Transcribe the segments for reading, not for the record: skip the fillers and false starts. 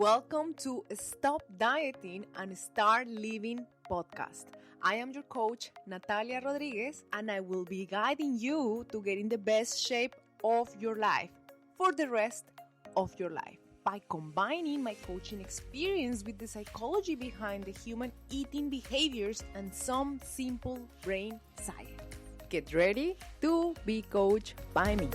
Welcome to Stop Dieting and Start Living podcast. I am your coach, Natalia Rodriguez, and I will be guiding you to get in the best shape of your life for the rest of your life by combining my coaching experience with the psychology behind the human eating behaviors and some simple brain science. Get ready to be coached by me.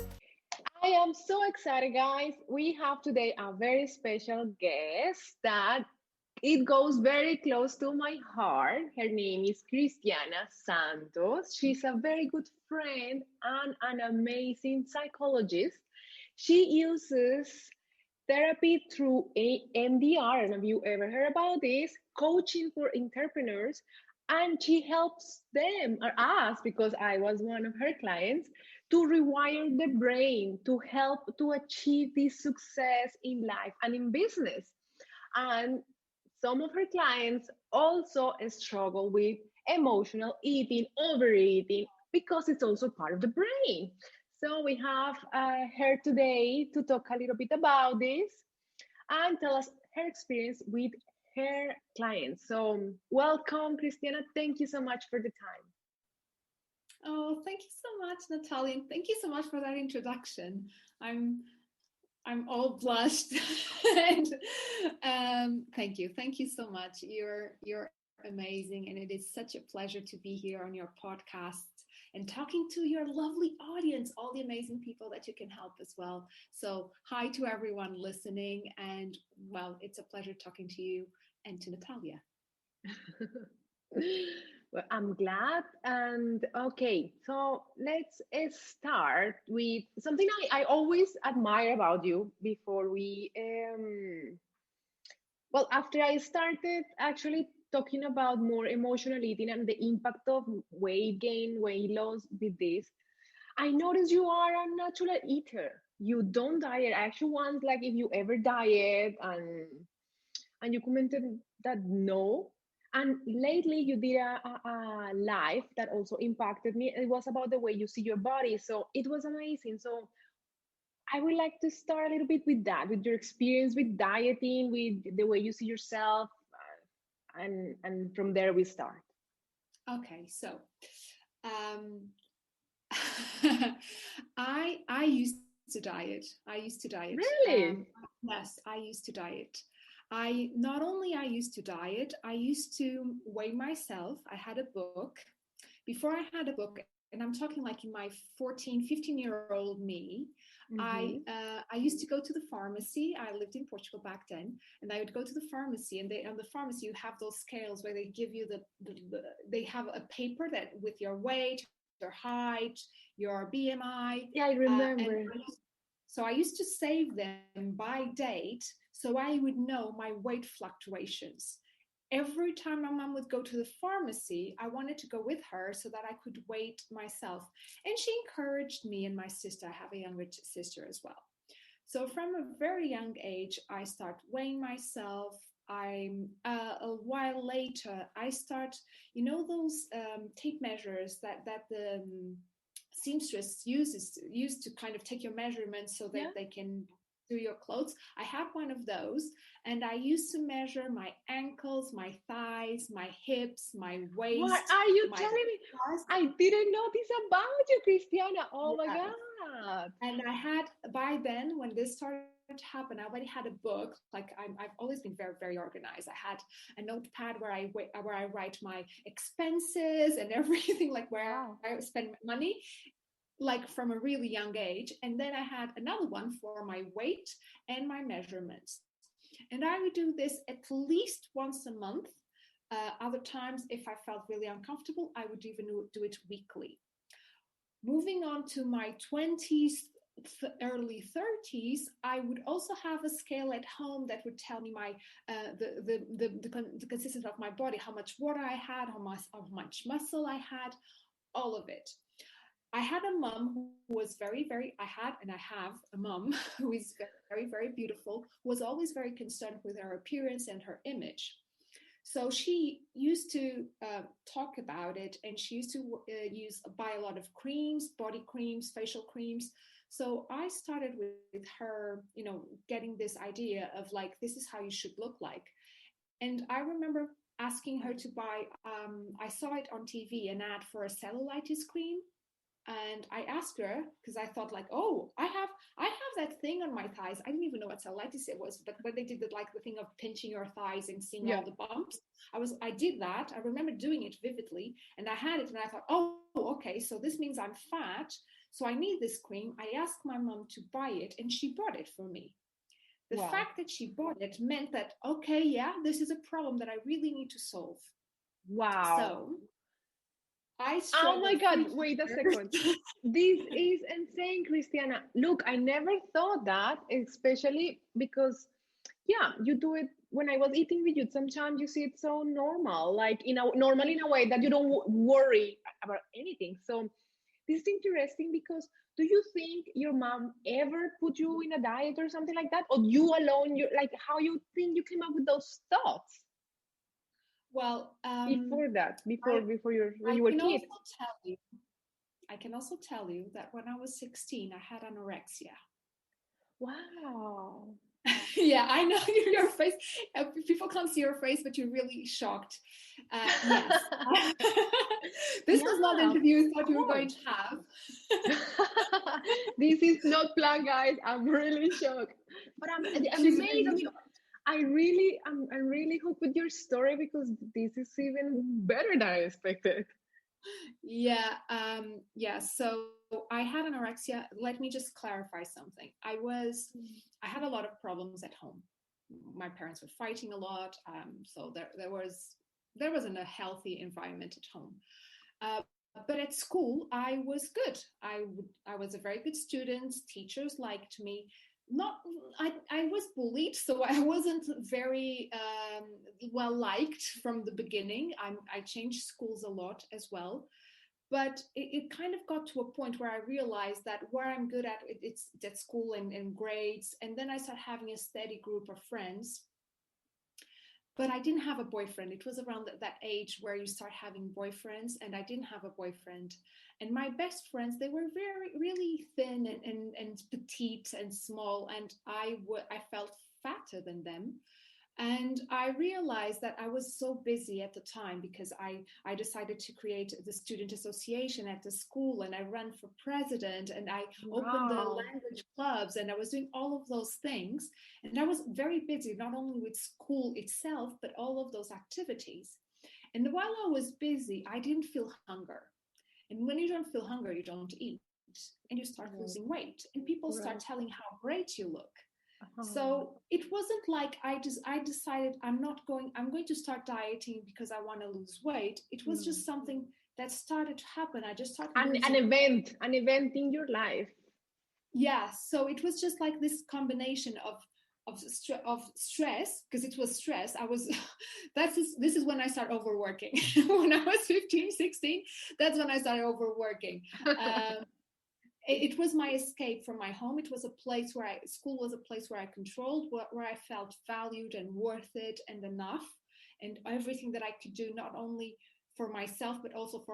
I am so excited, guys. We have today a very special guest that it goes very close to my heart. Her name is Cristiana Santos. She's a very good friend and an amazing psychologist. She uses therapy through MDR, and have you ever heard about this? Coaching for entrepreneurs. And she helps them or us, because I was one of her clients, to rewire the brain to help to achieve this success in life and in business. And some of her clients also struggle with emotional eating, overeating, because it's also part of the brain. So we have her today to talk a little bit about this and tell us her experience with her clients. So welcome, Cristiana. Thank you so much for the time. Oh, thank you so much, Natalia. And thank you so much for that introduction. I'm all blushed. And thank you so much. You're amazing, and it is such a pleasure to be here on your podcast and talking to your lovely audience, all the amazing people that you can help as well. So hi to everyone listening, and well, it's a pleasure talking to you and to Natalia. Well, I'm glad. And okay, so let's start with something I always admire about you before we, well, after I started actually talking about more emotional eating and the impact of weight gain, weight loss with this, I noticed you are a natural eater. You don't diet. I actually want, like, if you ever diet, and you commented that no. And lately you did a live that also impacted me. It was about the way you see your body. So it was amazing. So I would like to start a little bit with that, with your experience with dieting, with the way you see yourself. And from there we start. Okay, so I used to diet. Really? Yes, I used to diet. I used to diet, I used to weigh myself. I had a book. Before I had a book, and I'm talking like in my 14, 15-year-old me, I used to go to the pharmacy. I lived in Portugal back then, and I would go to the pharmacy, and on the pharmacy you have those scales where they give you they have a paper that with your weight, your height, your BMI. Yeah, I remember. So I used to save them by date, so I would know my weight fluctuations. Every time my mom would go to the pharmacy, I wanted to go with her so that I could weigh myself. And she encouraged me and my sister. I have a younger sister as well. So from a very young age, I start weighing myself. A while later, I start, those tape measures that the seamstress used to kind of take your measurements so that they can do your clothes. I have one of those, and I used to measure my ankles, my thighs, my hips, my waist. What are you telling me? I didn't know this about you, Cristiana. Oh my God. And I had, by then, when this started to happen, I already had a book. Like I've always been very, very organized. I had a notepad where I write my expenses and everything, like where I spend money, like from a really young age. And then I had another one for my weight and my measurements. And I would do this at least once a month. Other times, if I felt really uncomfortable, I would even do it weekly. Moving on to my 20s, early 30s, I would also have a scale at home that would tell me my the consistency of my body, how much water I had, how much muscle I had, all of it. I had a mom who was I have a mom who is very, very beautiful, who was always very concerned with her appearance and her image. So she used to talk about it, and she used to buy a lot of creams, body creams, facial creams, So I started with her, getting this idea of like, this is how you should look like. And I remember asking her to buy, I saw it on TV, an ad for a cellulitis cream. And I asked her because I thought like, oh, I have that thing on my thighs. I didn't even know what cellulitis it was, but when they did the thing of pinching your thighs and seeing all the bumps, I did that. I remember doing it vividly, and I had it, and I thought, oh, okay, so this means I'm fat, so I need this cream. I asked my mom to buy it, and she bought it for me. The fact that she bought it meant that, okay, yeah, this is a problem that I really need to solve. Wow. So I oh my God, wait a second. This is insane, Cristiana. Look, I never thought that, especially because, yeah, you do it when I was eating with you. Sometimes you see it so normal, like normal in a way that you don't worry about anything. So this is interesting because do you think your mom ever put you in a diet or something like that? Or you alone, you like how you think you came up with those thoughts? Well, before that, before when you were a kid. I can also tell you that when I was 16, I had anorexia. Wow. Yeah, I know your face. People can't see your face, but you're really shocked. Yes. This was not the interview I thought you were going to have. This is not planned, guys. I'm really shocked. But I'm amazed. I'm really hooked with your story because this is even better than I expected. Yeah. So I had anorexia. Let me just clarify something. I had a lot of problems at home. My parents were fighting a lot. So there wasn't a healthy environment at home. But at school, I was good. I was a very good student. Teachers liked me. I was bullied, so I wasn't very well liked from the beginning. I changed schools a lot as well, but it kind of got to a point where I realized that where I'm good at, it's at school and grades, and then I started having a steady group of friends. But I didn't have a boyfriend. It was around that age where you start having boyfriends, and I didn't have a boyfriend. And my best friends, they were really thin and petite and small, and I felt fatter than them. And I realized that I was so busy at the time because I decided to create the student association at the school, and I ran for president, and I opened the language clubs, and I was doing all of those things. And I was very busy, not only with school itself, but all of those activities. And while I was busy, I didn't feel hunger. And when you don't feel hunger, you don't eat, and you start losing weight, and people start telling how great you look. So it wasn't like I decided I'm going to start dieting because I want to lose weight. It was just something that started to happen. I just started an event in your life. Yeah, so it was just like this combination of stress, because it was stress. This is when I started overworking. When I was 15, 16, that's when I started overworking. It was my escape from my home. It was a place where school was a place where I controlled, where I felt valued and worth it and enough, and everything that I could do, not only for myself, but also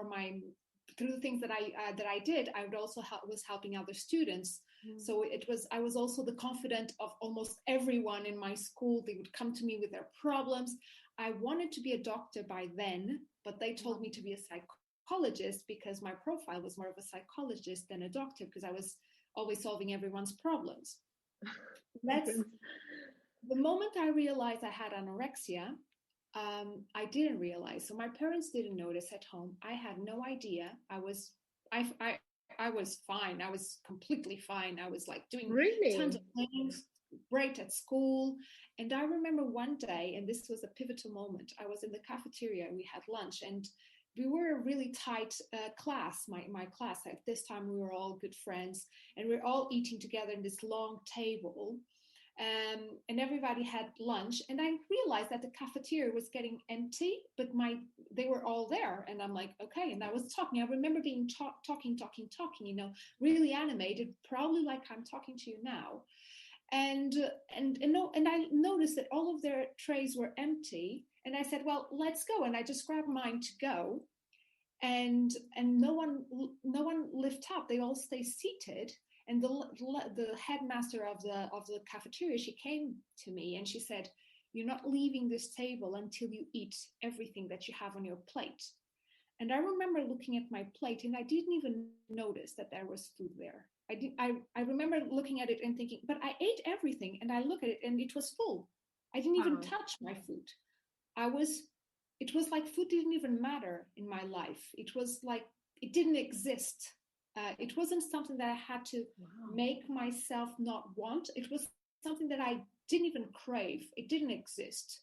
through the things that I did, I would also was helping other students. So I was also the confidant of almost everyone in my school. They would come to me with their problems. I wanted to be a doctor by then, but they told me to be a psychologist because my profile was more of a psychologist than a doctor, because I was always solving everyone's problems. That's the moment I realized I had anorexia. I didn't realize. So my parents didn't notice at home. I had no idea. I was fine. I was completely fine. I was like doing tons of things, great at school. And I remember one day, and this was a pivotal moment, I was in the cafeteria, we had lunch, and we were a really tight class, my class. At this time, we were all good friends, and we were all eating together in this long table. And everybody had lunch, and I realized that the cafeteria was getting empty, but they were all there, and I'm like, okay. And I was talking. I remember being talking, really animated, probably like I'm talking to you now. And I noticed that all of their trays were empty, and I said, well, let's go. And I just grabbed mine to go, and no one lift up. They all stay seated. And the headmaster of the cafeteria, she came to me and she said, "You're not leaving this table until you eat everything that you have on your plate." And I remember looking at my plate and I didn't even notice that there was food there. I remember looking at it and thinking, but I ate everything, and I look at it and it was full. I didn't even Wow. touch my food. It was like food didn't even matter in my life. It was like it didn't exist. It wasn't something that I had to make myself not want. It was something that I didn't even crave. It didn't exist.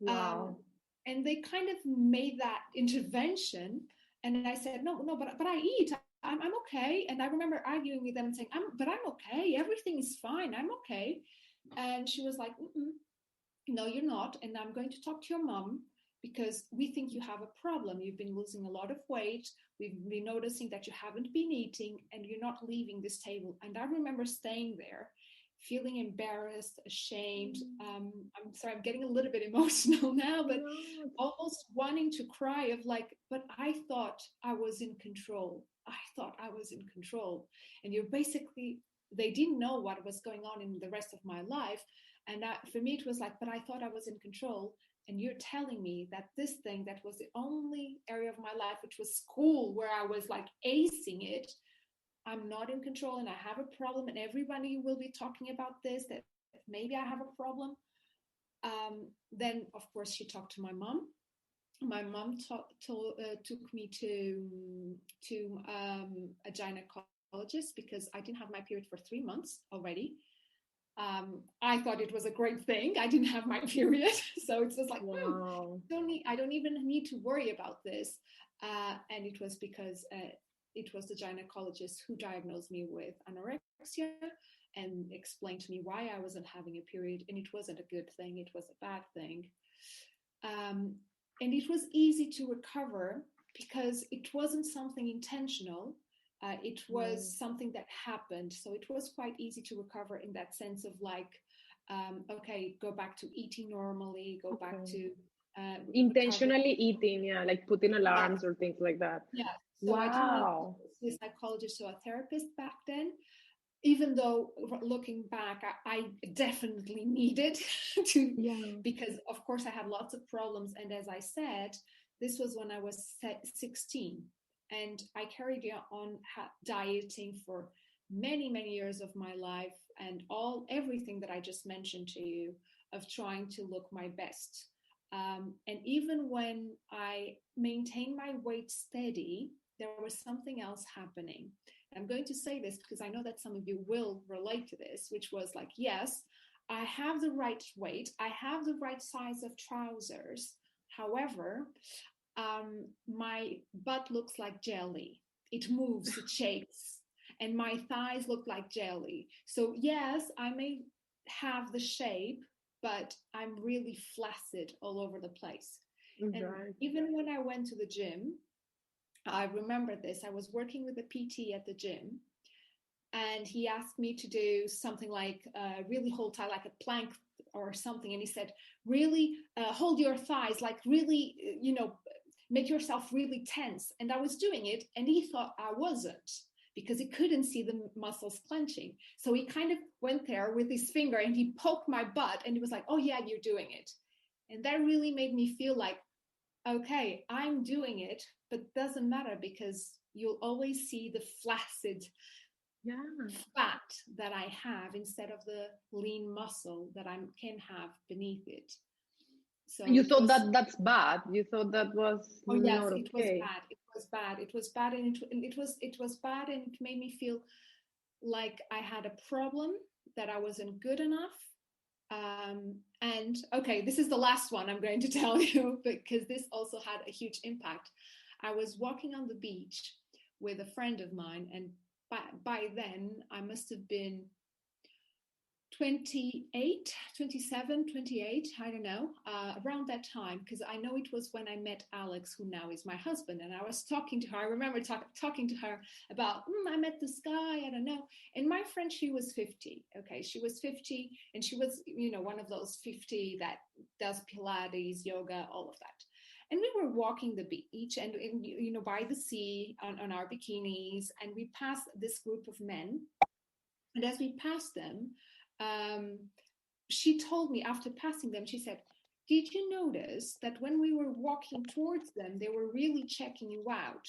Wow. And they kind of made that intervention, and I said, no, but I eat. I'm okay. And I remember arguing with them and saying, I'm okay. Everything is fine. I'm okay. And she was like, no, you're not. And I'm going to talk to your mom because we think you have a problem. You've been losing a lot of weight. We've been noticing that you haven't been eating and you're not leaving this table. And I remember staying there, feeling embarrassed, ashamed. I'm sorry, I'm getting a little bit emotional now, but almost wanting to cry of like, but I thought I was in control. I thought I was in control. And you're basically, they didn't know what was going on in the rest of my life. And for me, it was like, but I thought I was in control. And you're telling me that this thing that was the only area of my life, which was school, where I was like acing it, I'm not in control and I have a problem, and everybody will be talking about this, that maybe I have a problem. Then, of course, she talked to my mom. My mom took me to a gynecologist because I didn't have my period for 3 months already. I thought it was a great thing. I didn't have my period. So it was like, I don't even need to worry about this. And it was because it was the gynecologist who diagnosed me with anorexia and explained to me why I wasn't having a period. And it wasn't a good thing. It was a bad thing. And it was easy to recover because it wasn't something intentional. It was something that happened. So it was quite easy to recover in that sense of like, okay, go back to eating normally, go back to intentionally eating, like putting alarms or things like that. Yeah. So I Wow. didn't see a psychologist or a therapist back then, even though looking back, I definitely needed to, because of course I had lots of problems. And as I said, this was when I was 16. And I carried on dieting for many, many years of my life, and everything that I just mentioned to you, of trying to look my best. And even when I maintained my weight steady, there was something else happening. I'm going to say this because I know that some of you will relate to this, which was like, yes, I have the right weight, I have the right size of trousers. However, my butt looks like jelly. It moves, it shakes, and my thighs look like jelly. So yes, I may have the shape, but I'm really flaccid all over the place. And even when I went to the gym, I remember this. I was working with a PT at the gym, and he asked me to do something like really hold tight, like a plank or something. And he said, really hold your thighs, like really, make yourself really tense. And I was doing it, and he thought I wasn't, because he couldn't see the muscles clenching. So he kind of went there with his finger and he poked my butt, and he was like, oh yeah, you're doing it. And that really made me feel like, okay, I'm doing it, but doesn't matter, because you'll always see the flaccid fat that I have instead of the lean muscle that I can have beneath it. So you thought that's bad. You thought that was yes, not it was okay. bad. It was bad. It was bad, and it was bad, and it made me feel like I had a problem, that I wasn't good enough. And okay, this is the last one I'm going to tell you, because this also had a huge impact. I was walking on the beach with a friend of mine, and by then I must have been 28, 27, 28, I don't know, around that time, because I know it was when I met Alex, who now is my husband. And I was talking to her. I remember talking to her about, I met this guy, I don't know. And my friend, she was 50. Okay, she was 50, and she was, one of those 50 that does Pilates, yoga, all of that. And we were walking the beach and by the sea on our bikinis, and we passed this group of men. And as we passed them, she told me after passing them, she said, did you notice that when we were walking towards them, they were really checking you out?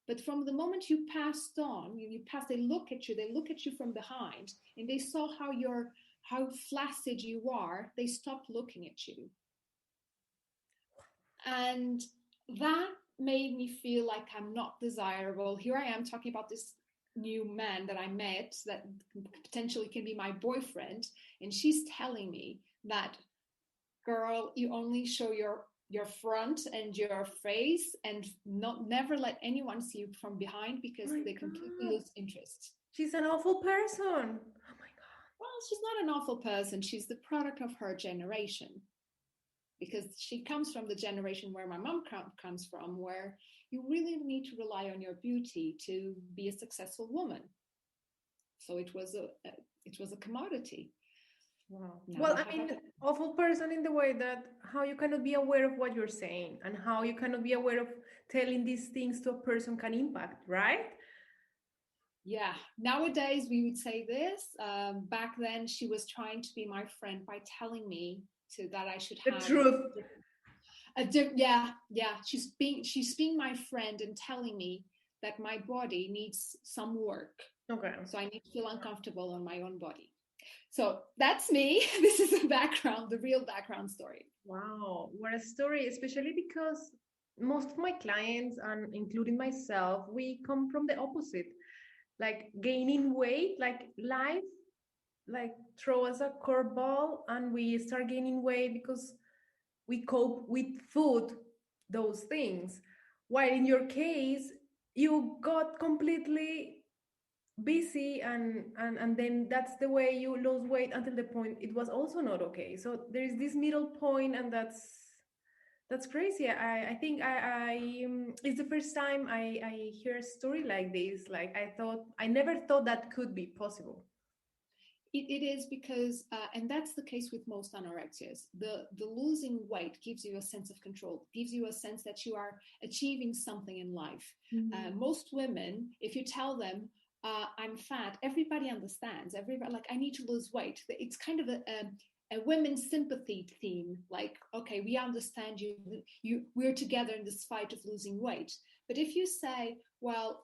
But from the moment you passed on, you passed, they look at you from behind, and they saw how flaccid you are, they stopped looking at you. And that made me feel like I'm not desirable. Here I am talking about this new man that I met that potentially can be my boyfriend, and she's telling me that, girl, you only show your front and your face, and never let anyone see you from behind, because they completely lose interest. She's an awful person. Oh my God. Well, she's not an awful person. She's the product of her generation, because she comes from the generation where my mom comes from, where you really need to rely on your beauty to be a successful woman. So it was a commodity. Wow. Well, I mean, awful person in the way that how you cannot be aware of what you're saying, and how you cannot be aware of telling these things to a person can impact, right? Yeah. Nowadays we would say this. Back then she was trying to be my friend by telling me that I should have the truth. Yeah. She's being my friend and telling me that my body needs some work. Okay. So I need to feel uncomfortable on my own body. So that's me. This is the real background story. Wow, what a story, especially because most of my clients, and including myself, we come from the opposite. Like gaining weight, like life, like throw us a curveball and we start gaining weight because we cope with food, those things. While in your case, you got completely busy, and then that's the way you lose weight until the point it was also not okay. So there is this middle point, and that's crazy. I think it's the first time I hear a story like this. Like I never thought that could be possible. It is because, and that's the case with most anorexias. The losing weight gives you a sense of control, gives you a sense that you are achieving something in life. Most women, if you tell them, I'm fat, everybody understands. Everybody, like, I need to lose weight. It's kind of a women's sympathy theme. Like, okay, we understand you. We're together in this fight of losing weight. But if you say, well,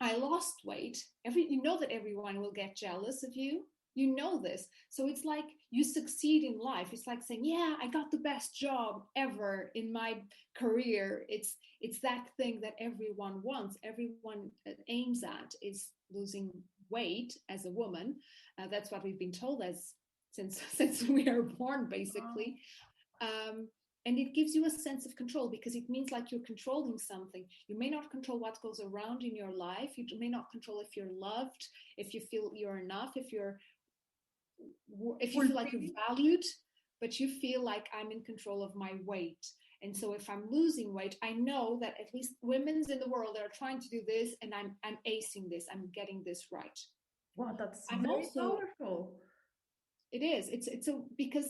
I lost weight, you know that everyone will get jealous of you. You know this. So it's like you succeed in life. It's like saying, yeah, I got the best job ever in my career. It's that thing that everyone wants, everyone aims at, is losing weight as a woman. That's what we've been told since we are born, basically. And it gives you a sense of control, because it means like you're controlling something. You may not control what goes around in your life. You may not control if you're loved, if you feel you're enough, if you feel like you're valued, but you feel like, I'm in control of my weight. And so if I'm losing weight, I know that at least women's in the world are trying to do this, and I'm acing this. I'm getting this right. Wow, that's very powerful. It is. Because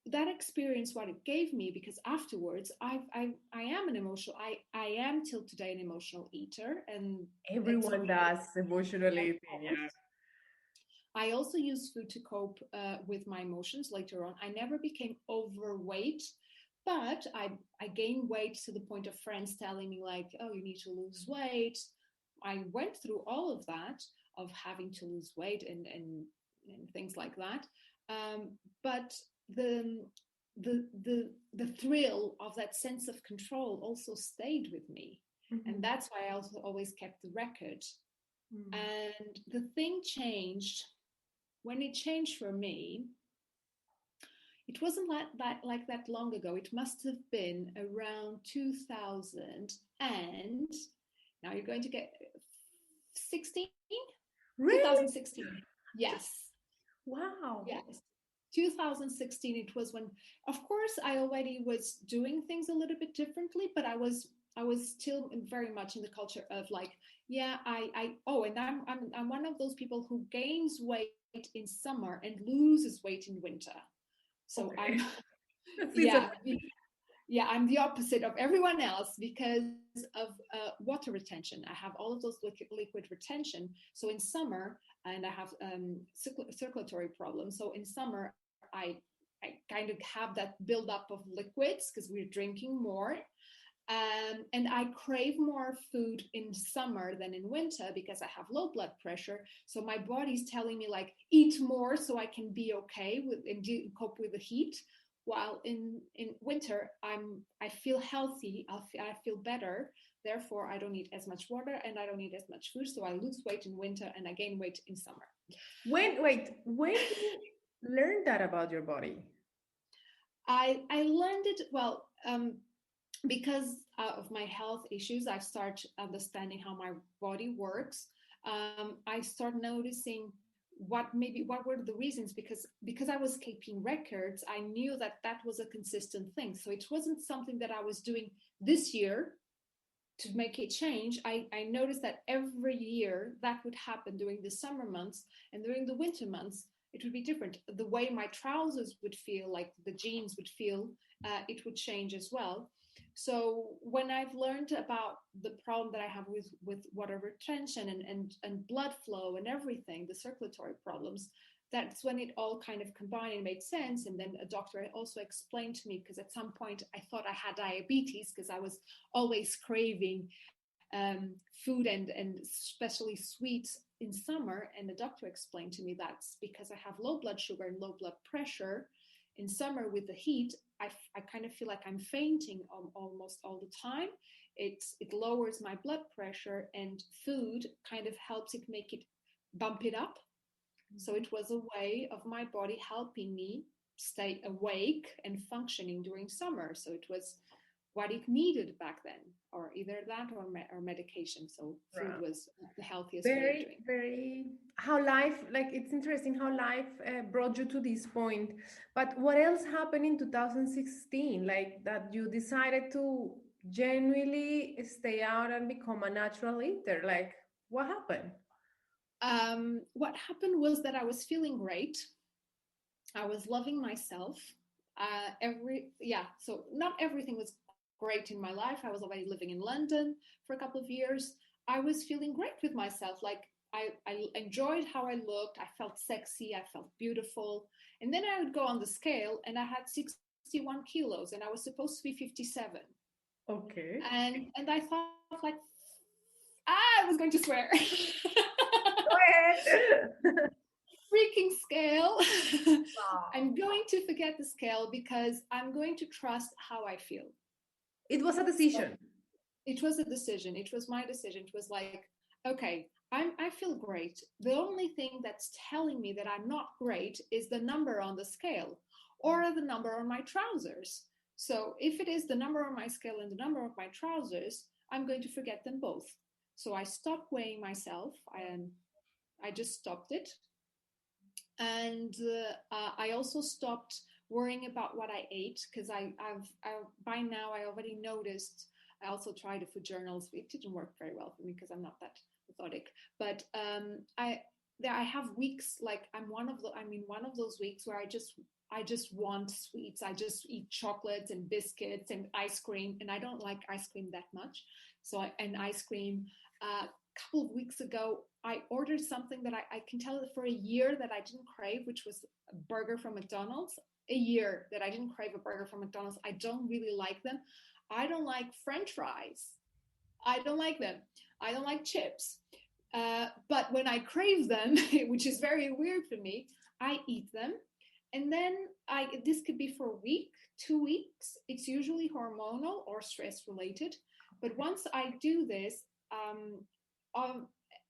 that experience, what it gave me, because afterwards I am an emotional, I am till today an emotional eater, and everyone does emotional eating. Yeah. I also use food to cope with my emotions later on. I never became overweight, but I gained weight to the point of friends telling me like, oh, you need to lose weight. I went through all of that, of having to lose weight and things like that. But the thrill of that sense of control also stayed with me. And that's why I also always kept the record. And the thing changed when it changed for me. It wasn't like that long ago. It must have been around 2000, and now you're going to get 16. Really? 2016. Yes. Wow. Yes. 2016, it was when, of course, I already was doing things a little bit differently, but I was still very much in the culture of like, yeah, and I'm one of those people who gains weight in summer and loses weight in winter. So okay. yeah, Yeah, I'm the opposite of everyone else because of water retention. I have all of those liquid retention. So in summer, and I have circulatory problems. So in summer, I kind of have that buildup of liquids because we're drinking more. And I crave more food in summer than in winter because I have low blood pressure. So my body's telling me like eat more so I can be okay with and cope with the heat. While in winter I feel healthy, I feel better. Therefore, I don't need as much water and I don't need as much food. So I lose weight in winter and I gain weight in summer. When did you learn that about your body? I learned it because of my health issues. I start understanding how my body works. I start noticing what were the reasons, because I was keeping records. I knew that was a consistent thing, so it wasn't something that I was doing this year to make a change. I noticed that every year that would happen during the summer months, and during the winter months it would be different. The way my trousers would feel, like the jeans would feel, it would change as well. So when I've learned about the problem that I have with water retention and blood flow and everything, the circulatory problems, that's when it all kind of combined and made sense. And then a doctor also explained to me, because at some point I thought I had diabetes because I was always craving food and especially sweets in summer. And the doctor explained to me that's because I have low blood sugar and low blood pressure. In summer with the heat, I kind of feel like I'm fainting almost all the time. It lowers my blood pressure, and food kind of helps it make it bump it up. So it was a way of my body helping me stay awake and functioning during summer. So it was what it needed back then, or either that or medication. So food was the healthiest way of doing. Very, how life, like it's interesting how life brought you to this point. But what else happened in 2016? Like that you decided to genuinely stay out and become a natural eater? Like what happened? What happened was that I was feeling great. I was loving myself. So not everything was great in my life. I was already living in London for a couple of years. I was feeling great with myself. Like I enjoyed how I looked. I felt sexy. I felt beautiful. And then I would go on the scale and I had 61 kilos and I was supposed to be 57. Okay. And I thought like, I was going to swear. Go ahead. Freaking scale. I'm going to forget the scale because I'm going to trust how I feel. It was a decision. So it was a decision. It was my decision. It was like, okay, I feel great. The only thing that's telling me that I'm not great is the number on the scale or the number on my trousers. So if it is the number on my scale and the number of my trousers, I'm going to forget them both. So I stopped weighing myself. I just stopped it. And I also stopped worrying about what I ate, because by now I already noticed. I also tried the food journals. It didn't work very well for me because I'm not that methodic. But I have weeks, like I'm in one of those weeks where I just want sweets. I just eat chocolates and biscuits and ice cream, and I don't like ice cream that much. So ice cream. A couple of weeks ago, I ordered something that I can tell for a year that I didn't crave, which was a burger from McDonald's. A year that I didn't crave a burger from McDonald's. I don't really like them. I don't like French fries. I don't like them. I don't like chips. But when I crave them, which is very weird for me, I eat them. And then this could be for a week, 2 weeks. It's usually hormonal or stress related. But once I do this,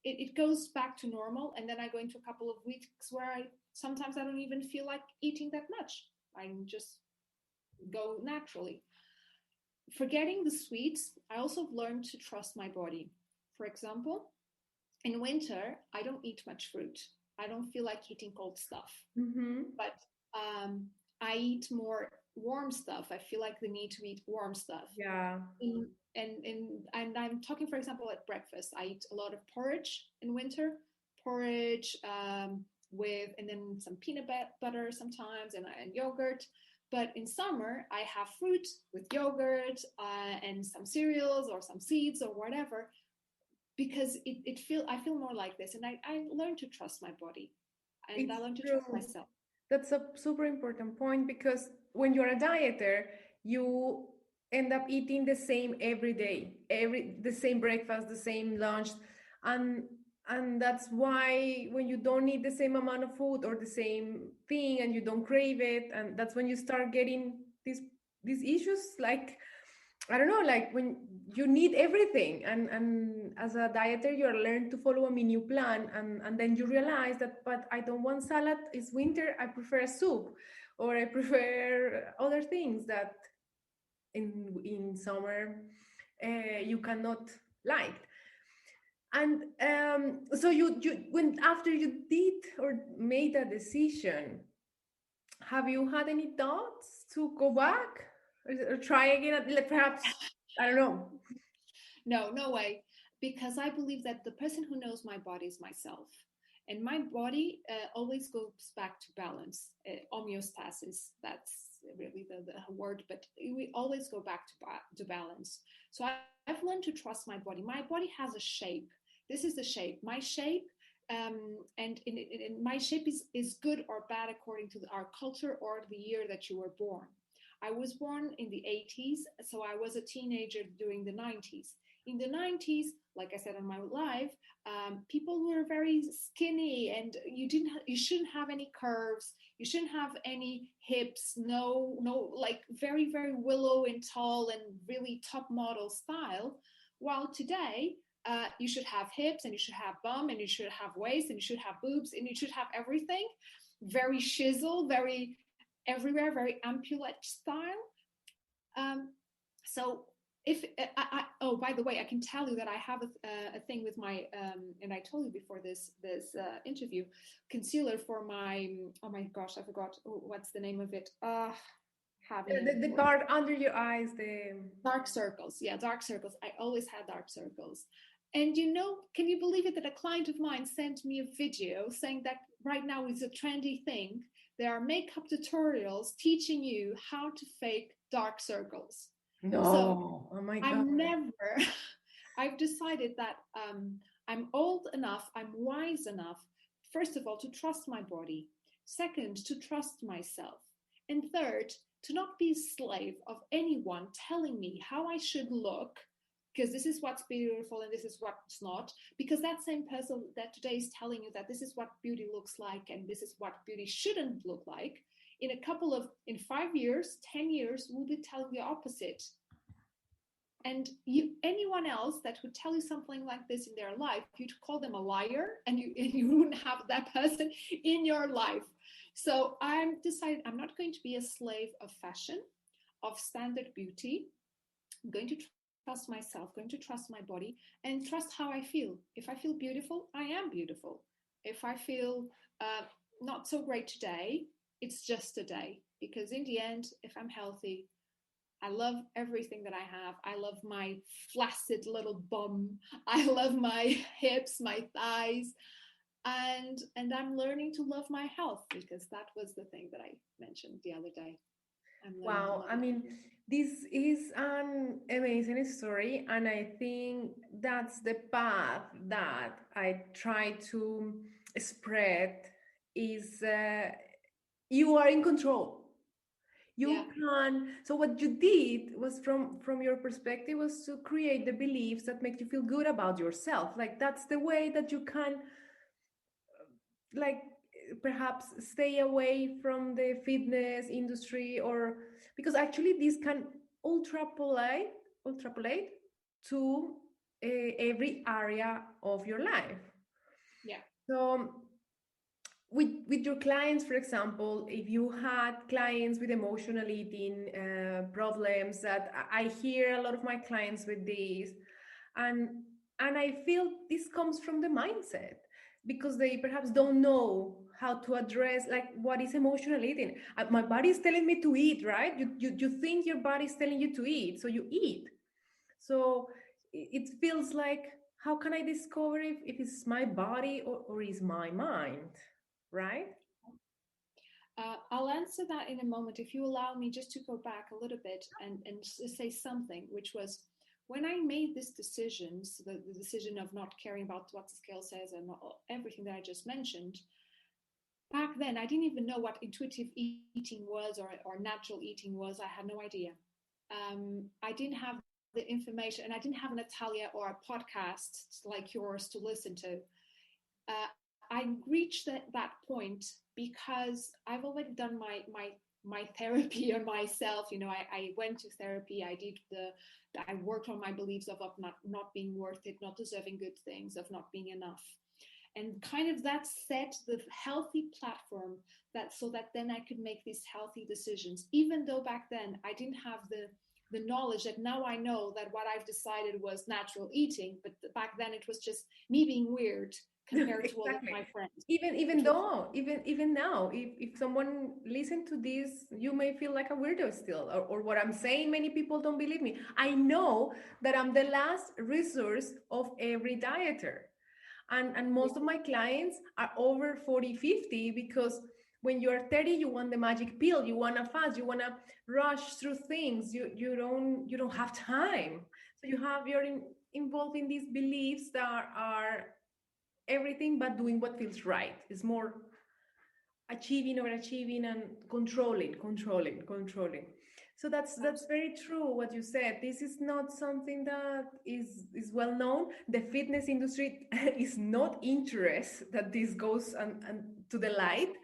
it goes back to normal. And then I go into a couple of weeks where sometimes I don't even feel like eating that much. I just go naturally. Forgetting the sweets, I also learned to trust my body. For example, in winter, I don't eat much fruit. I don't feel like eating cold stuff. Mm-hmm. But I eat more warm stuff. I feel like the need to eat warm stuff. Yeah. And I'm talking, for example, at breakfast. I eat a lot of porridge in winter. Porridge and then some peanut butter sometimes and yogurt. But in summer, I have fruit with yogurt and some cereals or some seeds or whatever, because I feel more like this, and I learned to trust my body, and I It's learned to trust true. myself. That's a super important point because when you're a dieter, you end up eating the same every day, the same breakfast, the same lunch, and that's why when you don't eat the same amount of food or the same thing and you don't crave it, and that's when you start getting these issues like I don't know, like when you need everything, and as a dieter, you learn to follow a menu plan, and then you realize that, but I don't want salad. It's winter. I prefer a soup, or I prefer other things that in summer you cannot like. And so you when after you did or made a decision, have you had any thoughts to go back or try again? Perhaps I don't know. No, no way. Because I believe that the person who knows my body is myself. And my body always goes back to balance, homeostasis. That's really the word, but we always go back to balance. So I've learned to trust my body. My body has a shape. This is the shape. My shape, and my shape is good or bad according to our culture or the year that you were born. I was born in the 80s, so I was a teenager during the 90s. In the 90s, like I said on my live, people were very skinny, and you shouldn't have any curves, you shouldn't have any hips, no, like very willow and tall and really top model style. While today, you should have hips, and you should have bum, and you should have waist, and you should have boobs, and you should have everything very chisel, very everywhere, very ampulate style. So if oh, by the way, I can tell you that I have a thing with my and I told you before this interview, concealer for my, oh my gosh, I forgot, what's the name of it. Having The part under your eyes, the dark circles. Yeah, dark circles. I always had dark circles. And can you believe it that a client of mine sent me a video saying that right now is a trendy thing. There are makeup tutorials teaching you how to fake dark circles. So no, oh my god. I'm never, I've decided that I'm old enough, I'm wise enough, first of all, to trust my body. Second, to trust myself. And third, to not be a slave of anyone telling me how I should look, because this is what's beautiful and this is what's not. Because that same person that today is telling you that this is what beauty looks like and this is what beauty shouldn't look like, in 5 years, 10 years, will be telling the opposite. And anyone else that would tell you something like this in their life, you'd call them a liar, and you wouldn't have that person in your life. So I'm decided I'm not going to be a slave of fashion, of standard beauty. I'm going to trust myself, going to trust my body, and trust how I feel. If I feel beautiful, I am beautiful. If I feel not so great today, it's just a day. Because in the end, if I'm healthy, I love everything that I have. I love my flaccid little bum. I love my hips, my thighs. And I'm learning to love my health, because that was the thing that I mentioned the other day. I'm learning to Wow, love I it. mean, this is an amazing story, and I think that's the path that I try to spread is you are in control. Yeah. You can, so what you did was from your perspective was to create the beliefs that make you feel good about yourself. Like that's the way that you can like perhaps stay away from the fitness industry, or because actually this can ultrapolate to every area of your life. Yeah. So with your clients, for example, if you had clients with emotional eating problems, that I hear a lot of my clients with this, and I feel this comes from the mindset because they perhaps don't know how to address like what is emotional eating. My body is telling me to eat, right? You think your body is telling you to eat, so you eat. So it feels like, how can I discover if it's my body or is my mind, right? I'll I'll answer that in a moment. If you allow me just to go back a little bit and say something, which was when I made this decision, so the decision of not caring about what the scale says and everything that I just mentioned, back then I didn't even know what intuitive eating was or natural eating was. I had no idea. I didn't have the information, and I didn't have a Natalia or a podcast like yours to listen to. I reached that point because I've already done my therapy on myself. You know, I went to therapy. I worked on my beliefs of not being worth it, not deserving good things, of not being enough. And kind of that set the healthy platform so that then I could make these healthy decisions, even though back then I didn't have the knowledge that now I know that what I've decided was natural eating, but back then it was just me being weird compared to all of my friends. Even now, if someone listen to this, you may feel like a weirdo still, or what I'm saying, many people don't believe me. I know that I'm the last resource of every dieter. And most of my clients are over 40, 50, because when you're 30, you want the magic pill, you want to fast, you want to rush through things, you don't have time. So you're involved in these beliefs that are everything but doing what feels right. It's more achieving, overachieving, and controlling. So that's very true what you said. This is not something that is well known. The fitness industry is not interested that this goes and to the light,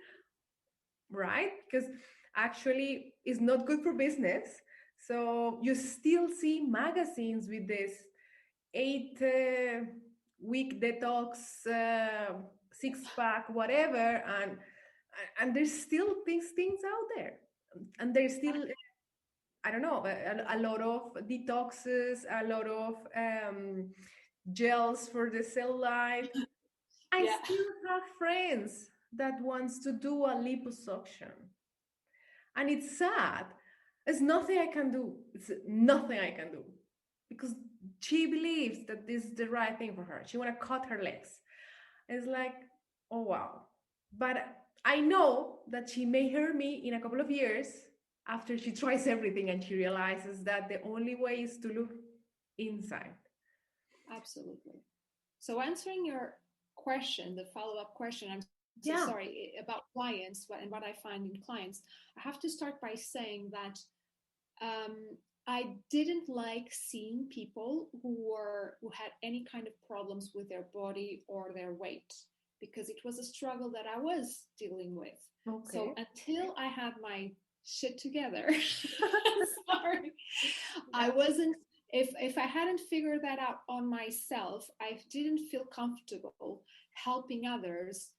right? Because actually it's not good for business. So you still see magazines with this 8-week detox, 6-pack, whatever, and there's still things out there, and there's still, I don't know, a lot of detoxes, a lot of gels for the cell life. I still have friends that wants to do a liposuction, and it's sad. It's nothing I can do. It's nothing I can do, because she believes that this is the right thing for her. She want to cut her legs. It's like, oh wow. But I know that she may hear me in a couple of years after she tries everything and she realizes that the only way is to look inside. Absolutely. So answering your question, the follow-up question, I'm so sorry, about clients and what I find in clients, I have to start by saying that I didn't like seeing people who had any kind of problems with their body or their weight, because it was a struggle that I was dealing with. Okay. So until I had my shit together, sorry, I wasn't, if I hadn't figured that out on myself, I didn't feel comfortable helping others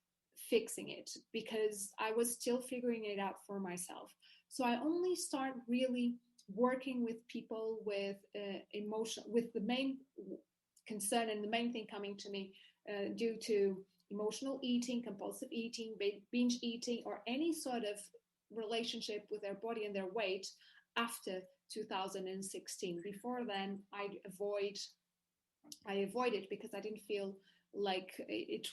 fixing it, because I was still figuring it out for myself. So I only start really working with people with emotion, with the main concern and the main thing coming to me due to emotional eating, compulsive eating, binge eating, or any sort of relationship with their body and their weight after 2016. Before then, I avoided because I didn't feel like it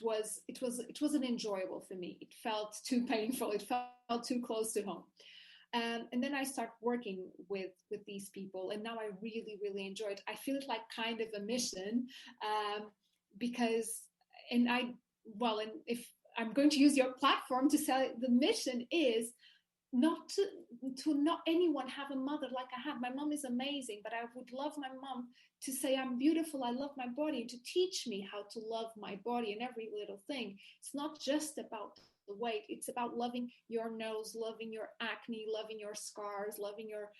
wasn't enjoyable for me. It felt too painful. It felt too close to home. And then I start working with these people, and now I really, really enjoy it. I feel it like kind of a mission, because, and if I'm going to use your platform to sell it, the mission is not to not anyone have a mother like I have. My mom is amazing, but I would love my mom to say I'm beautiful, I love my body, and to teach me how to love my body and every little thing. It's not just about the weight, it's about loving your nose, loving your acne, loving your scars, loving your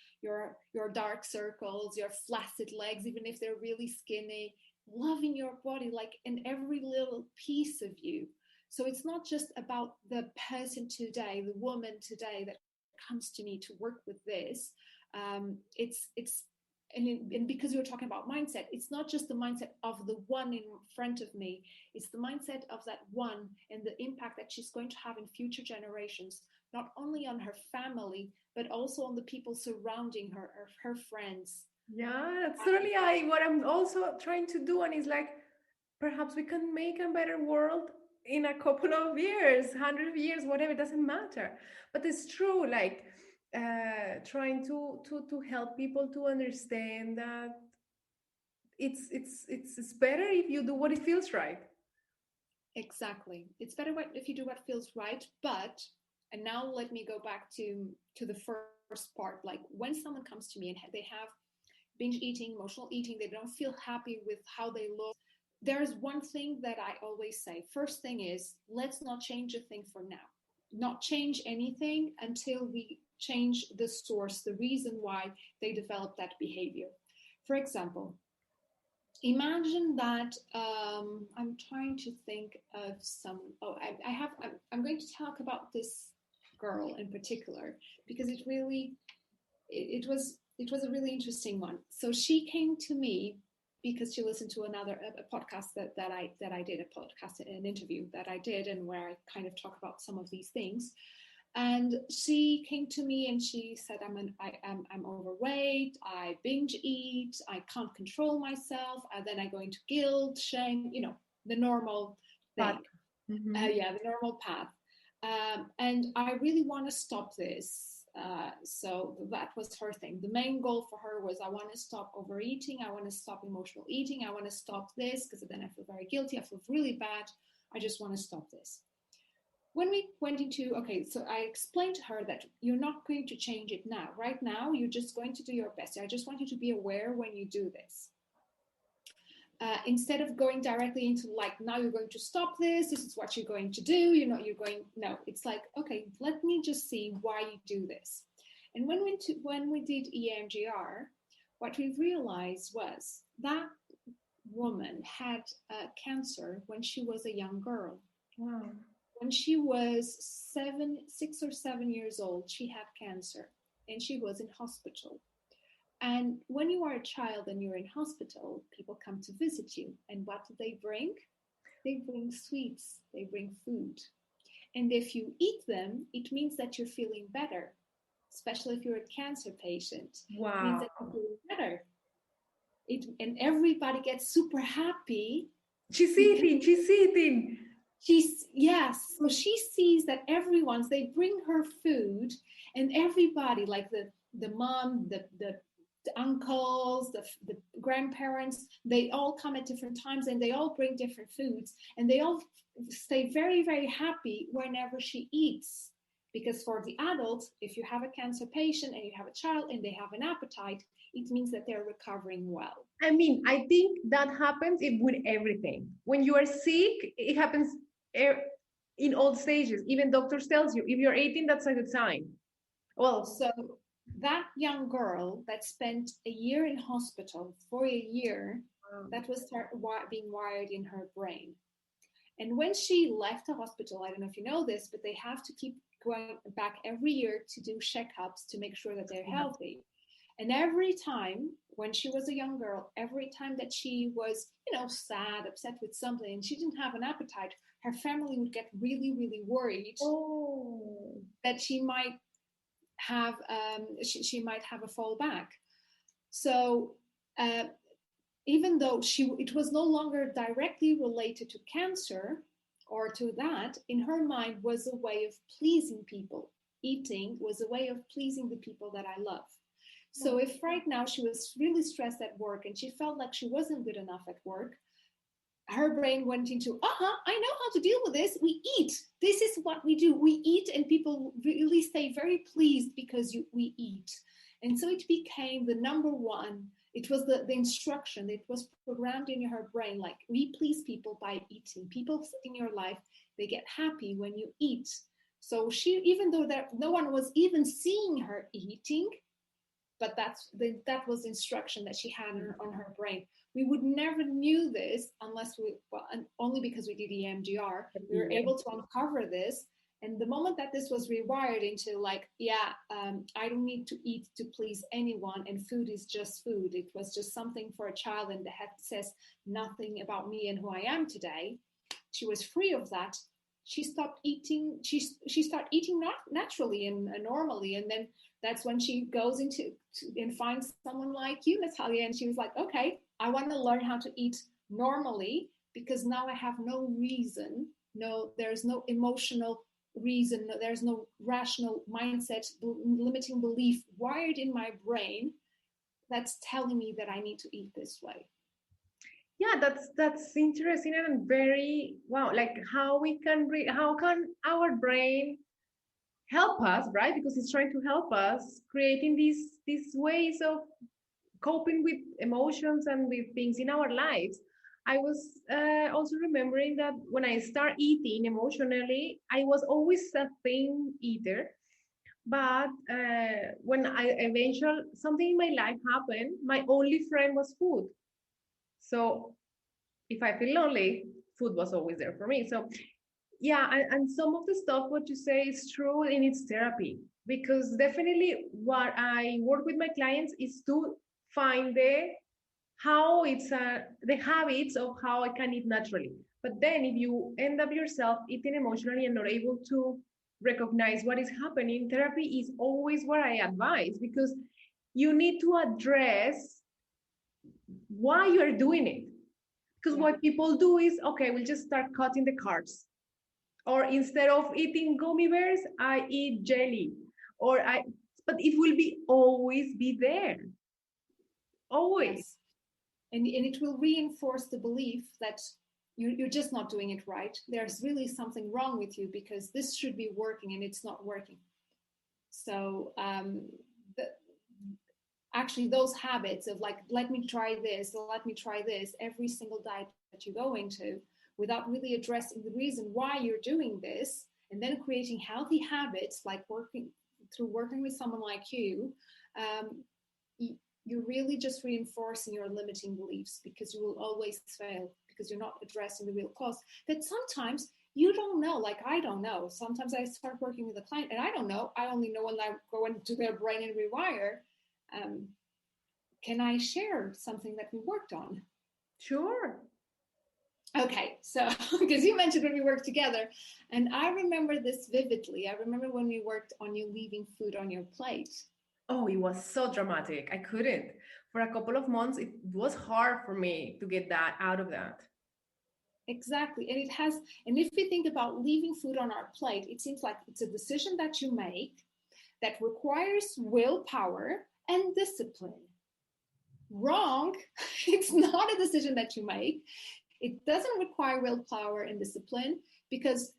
dark circles, your flaccid legs, even if they're really skinny, loving your body like in every little piece of you. So it's not just about the person today, the woman today that comes to me to work with this. And because we were talking about mindset, it's not just the mindset of the one in front of me. It's the mindset of that one and the impact that she's going to have in future generations, not only on her family, but also on the people surrounding her, or her friends. Yeah, that's certainly what I'm also trying to do. And it's like, perhaps we can make a better world in a couple of years, 100 years, whatever, doesn't matter. But it's true, like trying to help people to understand that it's better if you do what it feels right. Exactly. It's better if you do what feels right. But, and now let me go back to the first part. Like when someone comes to me and they have binge eating, emotional eating, they don't feel happy with how they look. There's one thing that I always say. First thing is, let's not change a thing for now. Not change anything until we change the source, the reason why they develop that behavior. For example, imagine that I'm trying to think of some. Oh, I have. I'm going to talk about this girl in particular because it was a really interesting one. So she came to me because she listened to a podcast that I did, a podcast, an interview that I did, and where I kind of talk about some of these things. And she came to me and she said, I'm overweight, I binge eat, I can't control myself, and then I go into guilt, shame, the normal thing. Mm-hmm. Yeah, the normal path. And I really want to stop this. So that was her thing. The main goal for her was, I want to stop overeating. I want to stop emotional eating. I want to stop this because then I feel very guilty. I feel really bad. I just want to stop this. When we went into, okay, so I explained to her that you're not going to change it now. Right now, you're just going to do your best. I just want you to be aware when you do this. Instead of going directly into like, now you're going to stop this is what you're going to do, no, it's like, okay, let me just see why you do this. And when we did EMDR, what we realized was that woman had cancer when she was a young girl. Wow. When she was 6 or 7 years old, she had cancer and she was in hospital. And when you are a child and you're in hospital, people come to visit you. And what do they bring? They bring sweets, they bring food. And if you eat them, it means that you're feeling better, especially if you're a cancer patient. Wow. It means that you're feeling better. And everybody gets super happy. She's eating. Yes. So she sees that they bring her food, and everybody, like the mom, the uncles, the grandparents, they all come at different times and they all bring different foods and they all stay very, very happy whenever she eats. Because for the adults, if you have a cancer patient and you have a child and they have an appetite, it means that they're recovering well. I mean, I think that happens with everything. When you are sick, it happens in all stages. Even doctors tells you, if you're eating, that's a good sign. Well, so that young girl that spent a year in hospital for a year, that was being wired in her brain. And when she left the hospital, I don't know if you know this, but they have to keep going back every year to do checkups to make sure that they're healthy. And every time when she was a young girl, every time that she was, sad, upset with something, and she didn't have an appetite, her family would get really, really worried that she might have she might have a fallback. So even though it was no longer directly related to cancer or to that, in her mind was a way of pleasing people. Eating was a way of pleasing the people that I love. So if right now she was really stressed at work and she felt like she wasn't good enough at work, her brain went into, I know how to deal with this. We eat. This is what we do. We eat, and people really stay very pleased because we eat. And so it became the number one. It was the instruction. It was programmed in her brain, like, we please people by eating. People in your life, they get happy when you eat. So she, even though no one was even seeing her eating, but that was the instruction that she had on her brain. We would never knew this unless only because we did EMDR. We were able to uncover this. And the moment that this was rewired into like, I don't need to eat to please anyone, and food is just food. It was just something for a child, and the head says nothing about me and who I am today. She was free of that. She stopped eating. She started eating not naturally and normally, and then that's when she goes into and finds someone like you, Natalia, and she was like, okay, I want to learn how to eat normally because now I have no reason there's no emotional reason, there's no rational mindset, limiting belief wired in my brain that's telling me that I need to eat this way. Yeah, that's interesting and very wow. Like how we can how can our brain help us, right? Because it's trying to help us creating these ways of coping with emotions and with things in our lives. I was also remembering that when I start eating emotionally, I was always a thin eater. But when I eventually something in my life happened, my only friend was food. So if I feel lonely, food was always there for me. So yeah, and some of the stuff what you say is true in its therapy, because definitely what I work with my clients is to find the habits of how I can eat naturally. But then if you end up yourself eating emotionally and not able to recognize what is happening, therapy is always what I advise, because you need to address why you're doing it. Because what people do is, okay, we'll just start cutting the carbs. Or instead of eating gummy bears, I eat jelly. But it will always be there. Always. Yes. And it will reinforce the belief that you're just not doing it right. There's really something wrong with you because this should be working and it's not working. So actually those habits of like, let me try this, every single diet that you go into without really addressing the reason why you're doing this, and then creating healthy habits like working with someone like you, you're really just reinforcing your limiting beliefs, because you will always fail because you're not addressing the real cause that sometimes you don't know. Like I don't know. Sometimes I start working with a client and I don't know. I only know when I go into their brain and rewire. Can I share something that we worked on? Sure. Okay, so because you mentioned when we worked together, and I remember this vividly. I remember when we worked on you leaving food on your plate. Oh, it was so dramatic. I couldn't. For a couple of months, it was hard for me to get that out of that. Exactly. And if we think about leaving food on our plate, it seems like it's a decision that you make that requires willpower and discipline. Wrong. It's not a decision that you make. It doesn't require willpower and discipline, because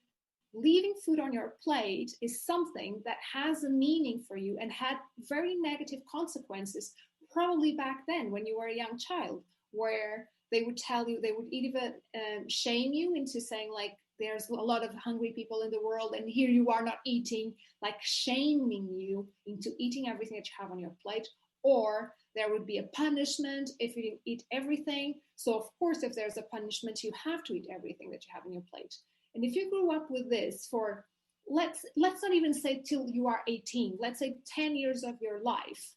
leaving food on your plate is something that has a meaning for you and had very negative consequences, probably back then when you were a young child, where they would tell you, they would even shame you into saying like, there's a lot of hungry people in the world and here you are not eating, like shaming you into eating everything that you have on your plate. Or there would be a punishment if you didn't eat everything. So of course, if there's a punishment, you have to eat everything that you have on your plate. And if you grew up with this for, let's not even say till you are 18, let's say 10 years of your life,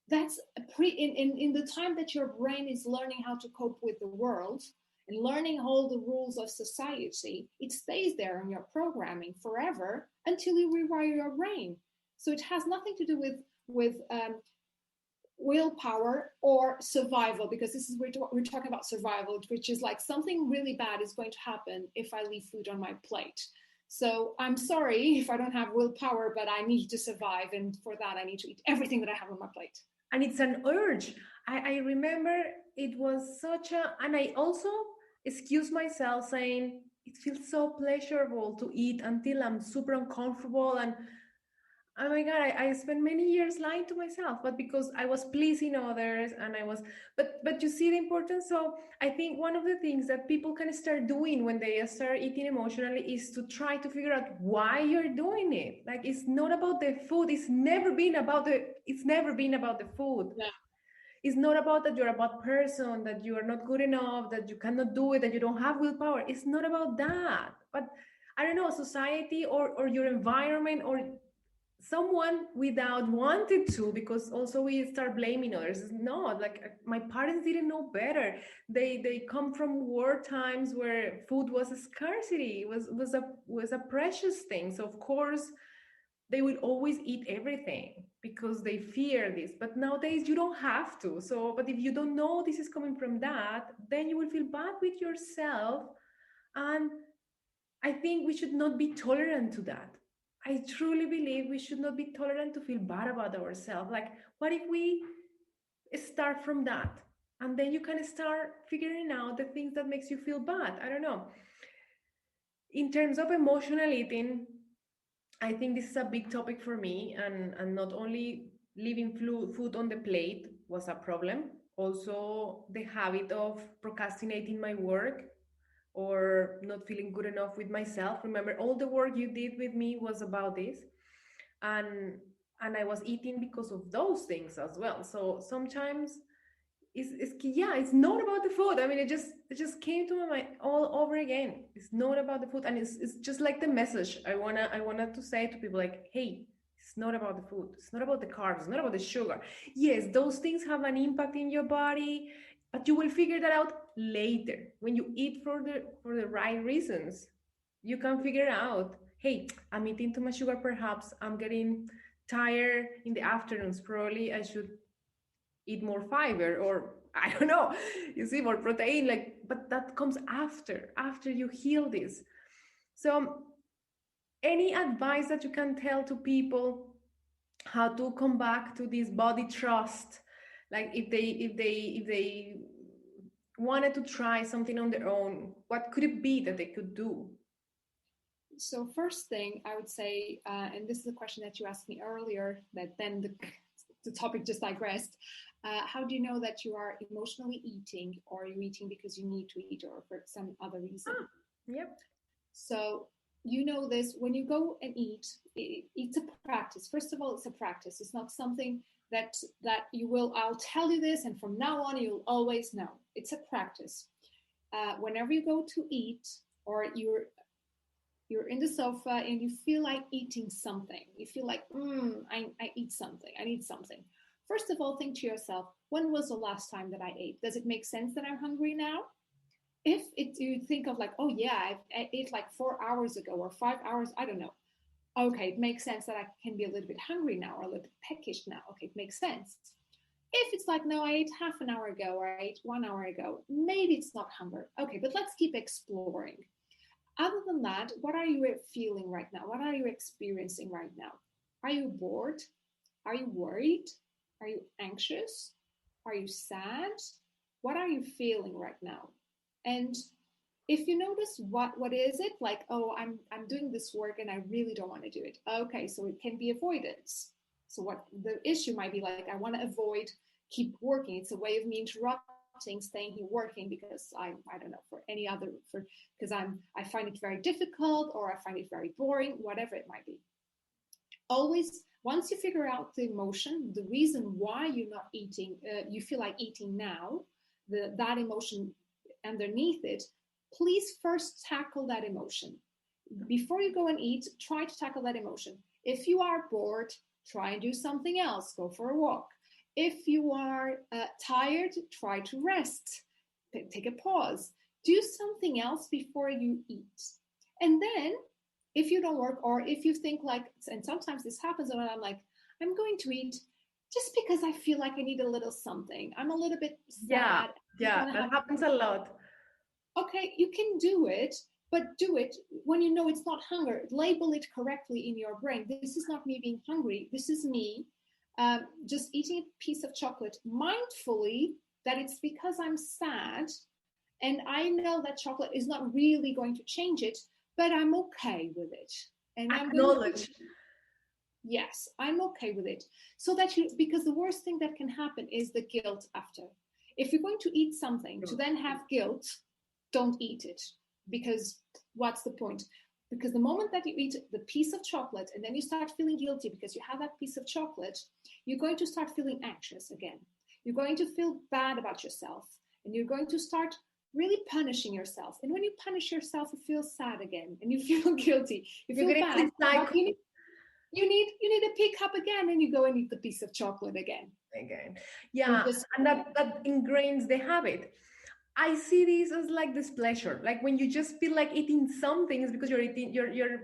that's in the time that your brain is learning how to cope with the world and learning all the rules of society, it stays there in your programming forever until you rewire your brain. So it has nothing to do with willpower or survival, because this is we're talking about survival, which is like something really bad is going to happen if I leave food on my plate. So I'm sorry if I don't have willpower, but I need to survive, and for that I need to eat everything that I have on my plate. And it's an urge. I remember it was and I also excuse myself saying it feels so pleasurable to eat until I'm super uncomfortable. And oh my God, I spent many years lying to myself, but because I was pleasing others and but you see the importance. So I think one of the things that people can start doing when they start eating emotionally is to try to figure out why you're doing it. Like it's not about the food. It's never been about the food. Yeah. It's not about that you're a bad person, that you are not good enough, that you cannot do it, that you don't have willpower. It's not about that. But I don't know, society or your environment or someone without wanted to, because also we start blaming others. It's not like my parents didn't know better. They come from war times where food was a scarcity, was a precious thing. So of course they will always eat everything because they fear this. But nowadays you don't have to. So but if you don't know this is coming from that, then you will feel bad with yourself. And I think we should not be tolerant to that. I truly believe we should not be tolerant to feel bad about ourselves. Like, what if we start from that? And then you can start figuring out the things that makes you feel bad. I don't know. In terms of emotional eating, I think this is a big topic for me, and not only leaving food on the plate was a problem, also the habit of procrastinating my work or not feeling good enough with myself. Remember, all the work you did with me was about this, and I was eating because of those things as well. So sometimes it's not about the food. I mean, it just came to my mind all over again. It's not about the food, and it's just like the message I wanted to say to people, like, hey, it's not about the food, it's not about the carbs, it's not about the sugar. Yes, those things have an impact in your body, but you will figure that out later when you eat for the right reasons. You can figure out, hey, I'm eating too much sugar, perhaps I'm getting tired in the afternoons, probably I should eat more fiber, or I don't know, you see, more protein. Like, but that comes after you heal this. So any advice that you can tell to people how to come back to this body trust, like if they wanted to try something on their own, what could it be that they could do? So first thing I would say, and this is a question that you asked me earlier, that then the topic just digressed. How do you know that you are emotionally eating, or you're eating because you need to eat or for some other reason? Yep. So you know this when you go and eat. It's a practice. First of all, it's a practice. It's not something that you will. I'll tell you this, and from now on, you'll always know. It's a practice. Whenever you go to eat, or you're in the sofa and you feel like eating something, you feel like, I eat something, I need something. First of all, think to yourself, when was the last time that I ate? Does it make sense that I'm hungry now? If you think of like, oh yeah, I ate like 4 hours ago or 5 hours, I don't know. Okay, it makes sense that I can be a little bit hungry now or a little bit peckish now. Okay, it makes sense. If it's like, no, I ate half an hour ago or I ate 1 hour ago, maybe it's not hunger. Okay, but let's keep exploring. Other than that, what are you feeling right now? What are you experiencing right now? Are you bored? Are you worried? Are you anxious? Are you sad? What are you feeling right now? And if you notice what is it, like, oh, I'm doing this work and I really don't want to do it. Okay, so it can be avoidance. So what the issue might be, like, I want to avoid keep working. It's a way of me interrupting staying here working because I don't know, for any other, for because I find it very difficult, or I find it very boring, whatever it might be. Always, once you figure out the emotion, the reason why you're not eating, you feel like eating now, that emotion underneath it, please first tackle that emotion. Before you go and eat, try to tackle that emotion. If you are bored, try and do something else. Go for a walk. If you are tired, try to rest. Take a pause. Do something else before you eat. And then, if you don't work, or if you think like, and sometimes this happens when I'm like, I'm going to eat just because I feel like I need a little something. I'm a little bit sad. Yeah, that happens a lot. Okay, you can do it, but do it when you know it's not hunger. Label it correctly in your brain. This is not me being hungry. This is me just eating a piece of chocolate mindfully, that it's because I'm sad and I know that chocolate is not really going to change it, but I'm okay with it. And acknowledge. Yes, I'm okay with it. So that because the worst thing that can happen is the guilt after. If you're going to eat something to then have guilt, don't eat it, because what's the point? Because the moment that you eat the piece of chocolate and then you start feeling guilty because you have that piece of chocolate, you're going to start feeling anxious again. You're going to feel bad about yourself, and you're going to start really punishing yourself. And when you punish yourself, you feel sad again and you feel guilty. You feel bad. You need to pick up again, and you go and eat the piece of chocolate again. Yeah, and that ingrains the habit. I see this as like this pleasure. Like when you just feel like eating something, is because you're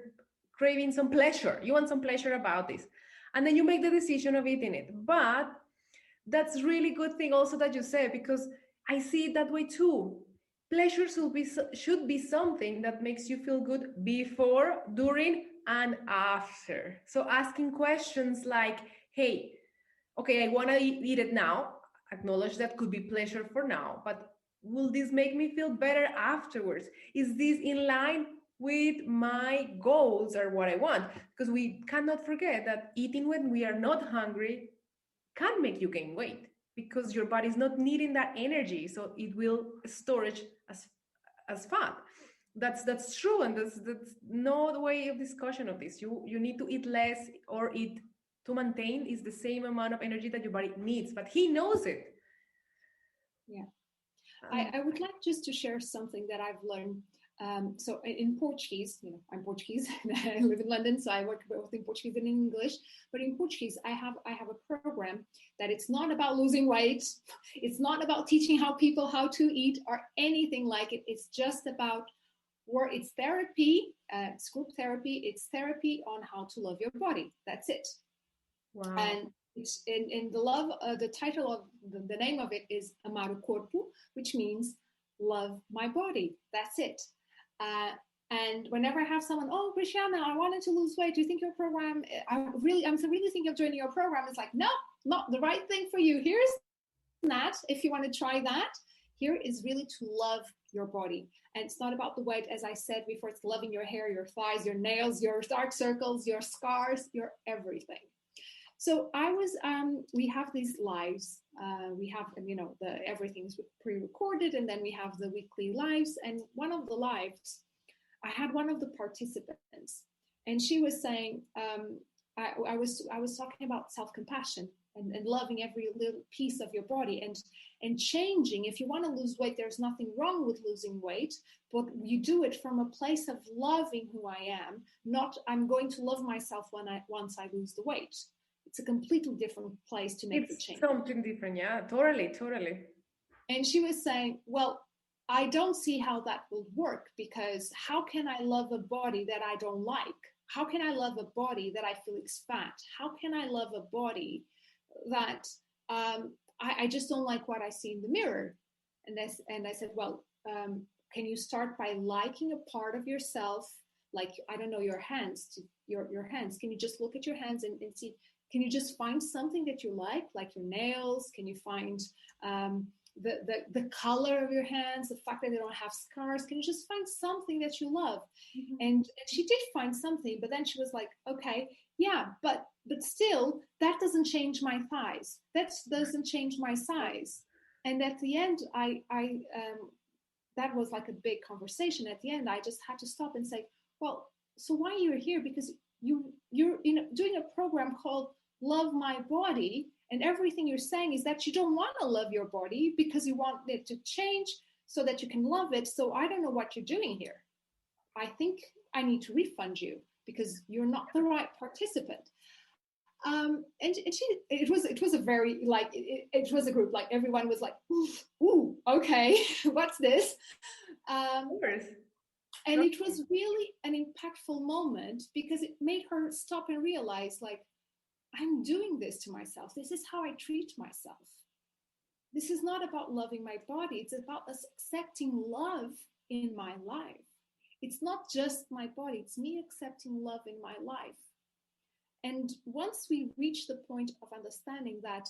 craving some pleasure. You want some pleasure about this. And then you make the decision of eating it. But that's really good thing also that you said, because I see it that way too. pleasure should be something that makes you feel good before, during, and after. So asking questions like, hey, okay, I want to eat it now. Acknowledge that could be pleasure for now, but will this make me feel better afterwards? Is this in line with my goals or what I want? Because we cannot forget that eating when we are not hungry can make you gain weight because your body is not needing that energy, so it will storage as fat. That's true, and that's no way of discussion of this. You need to eat less or eat to maintain is the same amount of energy that your body needs, but he knows it. Yeah. I would like just to share something that I've learned. So in Portuguese, I'm Portuguese. I live in London, so I work both in Portuguese and in English. But in Portuguese, I have a program that it's not about losing weight. It's not about teaching how to eat or anything like it. It's just about it's therapy. It's group therapy. It's therapy on how to love your body. That's it. Wow. And it's in the love, the title of the name of it is Amar o Corpo, which means love my body. That's it. And whenever I have someone, oh, Cristiana, I wanted to lose weight. Do you think your program, I'm really thinking of joining your program. It's like, no, not the right thing for you. Here's that. If you want to try that, here is really to love your body. And it's not about the weight. As I said before, it's loving your hair, your thighs, your nails, your dark circles, your scars, your everything. So we have these lives. We have, everything's pre-recorded, and then we have the weekly lives. And one of the lives, I had one of the participants, and she was saying, I was talking about self-compassion and loving every little piece of your body and changing. If you want to lose weight, there's nothing wrong with losing weight, but you do it from a place of loving who I am, not I'm going to love myself once I lose the weight. It's a completely different place to make the change. Something different, yeah, totally. And she was saying, well, I don't see how that will work, because how can I love a body that I don't like? How can I love a body that I feel is fat? How can I love a body that I just don't like what I see in the mirror? And I said, well, can you start by liking a part of yourself? Like, I don't know, your hands, your hands. Can you just look at your hands and see? Can you just find something that you like your nails? Can you find the color of your hands, the fact that they don't have scars? Can you just find something that you love? Mm-hmm. And she did find something, but then she was like, okay, yeah, but still, that doesn't change my thighs. That doesn't change my size. And at the end, I that was like a big conversation. At the end, I just had to stop and say, well, so why you're here? Because you're doing a program called Love My Body, and everything you're saying is that you don't want to love your body because you want it to change so that you can love it. So I don't know what you're doing here. I think I need to refund you because you're not the right participant. And it was a very, like, it was a group, like everyone was like, ooh, okay, what's this? Of course. And it was really an impactful moment because it made her stop and realize, like, I'm doing this to myself. This is how I treat myself. This is not about loving my body. It's about us accepting love in my life. It's not just my body. It's me accepting love in my life. And once we reach the point of understanding that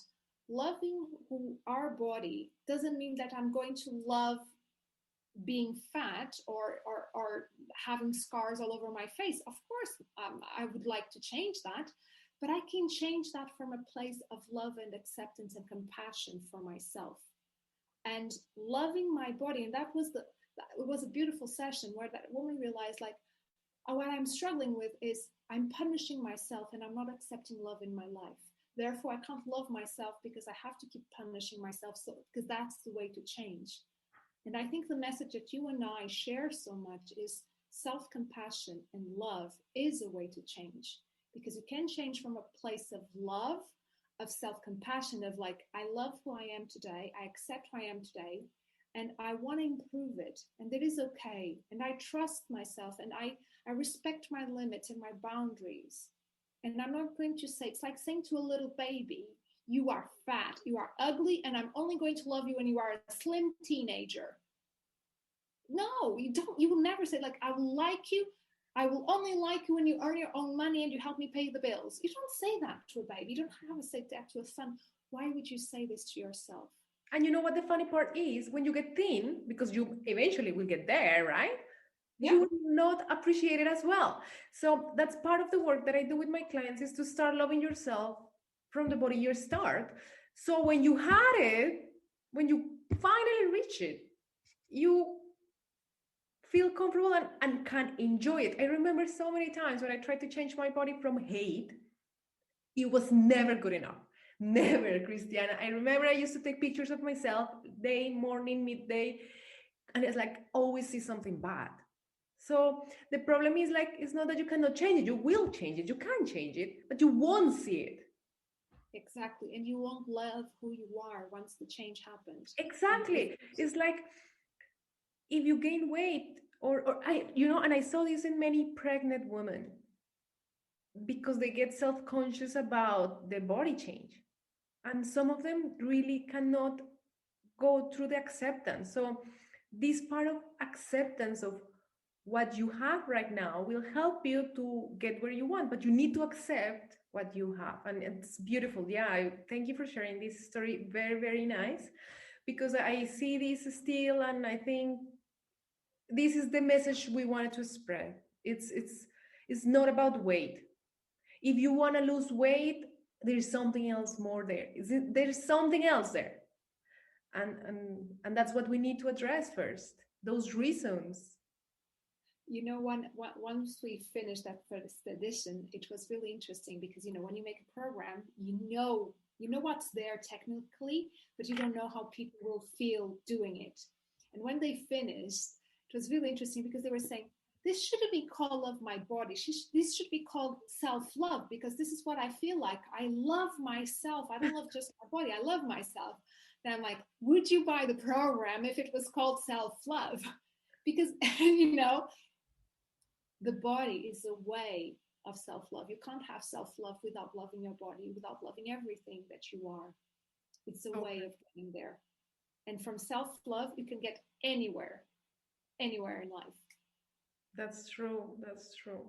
loving our body doesn't mean that I'm going to love being fat or having scars all over my face. Of course, I would like to change that, but I can change that from a place of love and acceptance and compassion for myself and loving my body. And it was a beautiful session where that woman realized, like, what I'm struggling with is I'm punishing myself and I'm not accepting love in my life. Therefore, I can't love myself because I have to keep punishing myself, because that's the way to change. And I think the message that you and I share so much is self-compassion and love is a way to change, because you can change from a place of love, of self-compassion, of like, I love who I am today, I accept who I am today, and I want to improve it, and it is okay, and I trust myself, and I respect my limits and my boundaries. And I'm not going to say, it's like saying to a little baby, you are fat, you are ugly, and I'm only going to love you when you are a slim teenager. No, you don't. You will never say like, I will like you. I will only like you when you earn your own money and you help me pay the bills. You don't say that to a baby. You don't have to say that to a son. Why would you say this to yourself? And you know what the funny part is? When you get thin, because you eventually will get there, right? Yeah. You will not appreciate it as well. So that's part of the work that I do with my clients, is to start loving yourself from the body you start. So when you had it, when you finally reach it, you feel comfortable and can enjoy it. I remember so many times when I tried to change my body from hate, it was never good enough. Never, Cristiana. I remember I used to take pictures of myself day, morning, midday, and it's like always see something bad. So the problem is like, it's not that you cannot change it. You will change it. You can change it, but you won't see it. Exactly. And you won't love who you are once the change happens. Exactly. It's like if you gain weight or and I saw this in many pregnant women, because they get self-conscious about the body change. And some of them really cannot go through the acceptance. So this part of acceptance of what you have right now will help you to get where you want, but you need to accept what you have. And it's beautiful. Yeah, thank you for sharing this story. Very, very nice, because I see this still, and I think this is the message we wanted to spread. It's not about weight. If you want to lose weight, there's something else more there. There's something else there. And that's what we need to address first, those reasons. You know, once we finished that first edition, it was really interesting because, you know, when you make a program, you know what's there technically, but you don't know how people will feel doing it. And when they finished, it was really interesting because they were saying, this shouldn't be called love my body. This should be called self-love, because this is what I feel like. I love myself. I don't love just my body. I love myself. And I'm like, would you buy the program if it was called self-love? Because, you know, the body is a way of self-love. You can't have self-love without loving your body, without loving everything that you are. It's a way of getting there. And from self-love, you can get anywhere in life. That's true. That's true.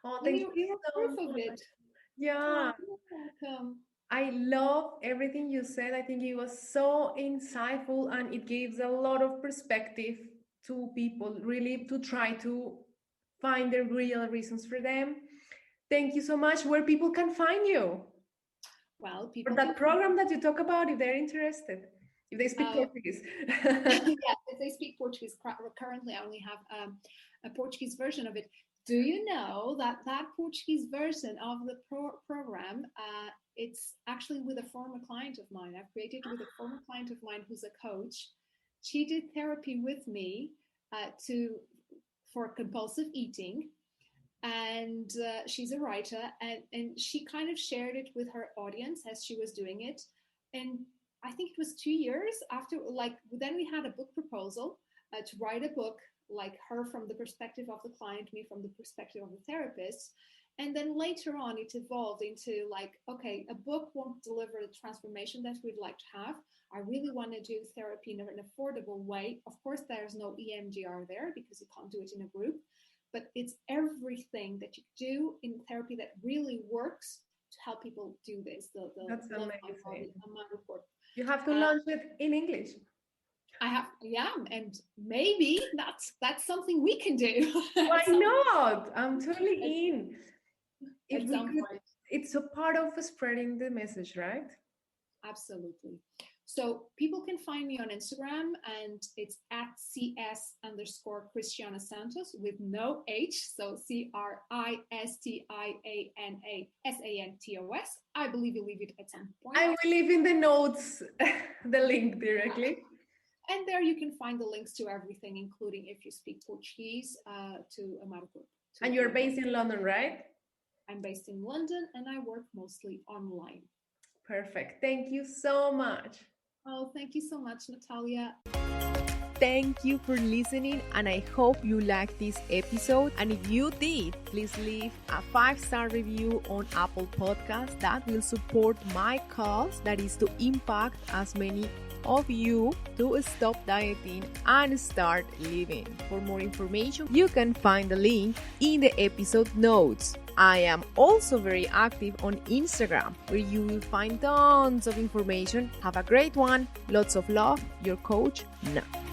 Oh, And thank you you're so proof of much. it. Yeah. Oh, you're welcome. I love everything you said. I think it was so insightful, and it gives a lot of perspective to people, really, to try to find the real reasons for them. Thank you so much. Where people can find you? Well, people. Or that program that you talk about, if they're interested, if they speak Portuguese. Yes, if they speak Portuguese. Currently, I only have a Portuguese version of it. Do you know that Portuguese version of the program, it's actually with a former client of mine. I've created with a former client of mine who's a coach. She did therapy with me for compulsive eating. And she's a writer, and she kind of shared it with her audience as she was doing it. And I think it was 2 years after, like, then we had a book proposal to write a book, like her from the perspective of the client, me from the perspective of the therapist. And then later on, it evolved into like, okay, a book won't deliver the transformation that we'd like to have. I really want to do therapy in an affordable way. Of course, there's no EMDR there because you can't do it in a group. But it's everything that you do in therapy that really works to help people do this. That's Love amazing. My Body, my report. You have to launch it in English. I have, yeah, and maybe that's something we can do. Why not? I'm totally in. At some point. It's a part of spreading the message, right? Absolutely. So people can find me on Instagram, and it's at @CS_Cristiana Santos with no H. So CRISTIANASANTOS. I believe you leave it at some point. I will leave in the notes the link directly. And there you can find the links to everything, including if you speak Portuguese, to Amaro Group. And you're based in London, right? I'm based in London, and I work mostly online. Perfect. Thank you so much. Oh, thank you so much, Natalia. Thank you for listening, and I hope you liked this episode. And if you did, please leave a 5-star review on Apple Podcasts. That will support my cause, that is to impact as many of you to stop dieting and start living. For more information, you can find the link in the episode notes. I am also very active on Instagram, where you will find tons of information. Have a great one. Lots of love, your coach, Nat.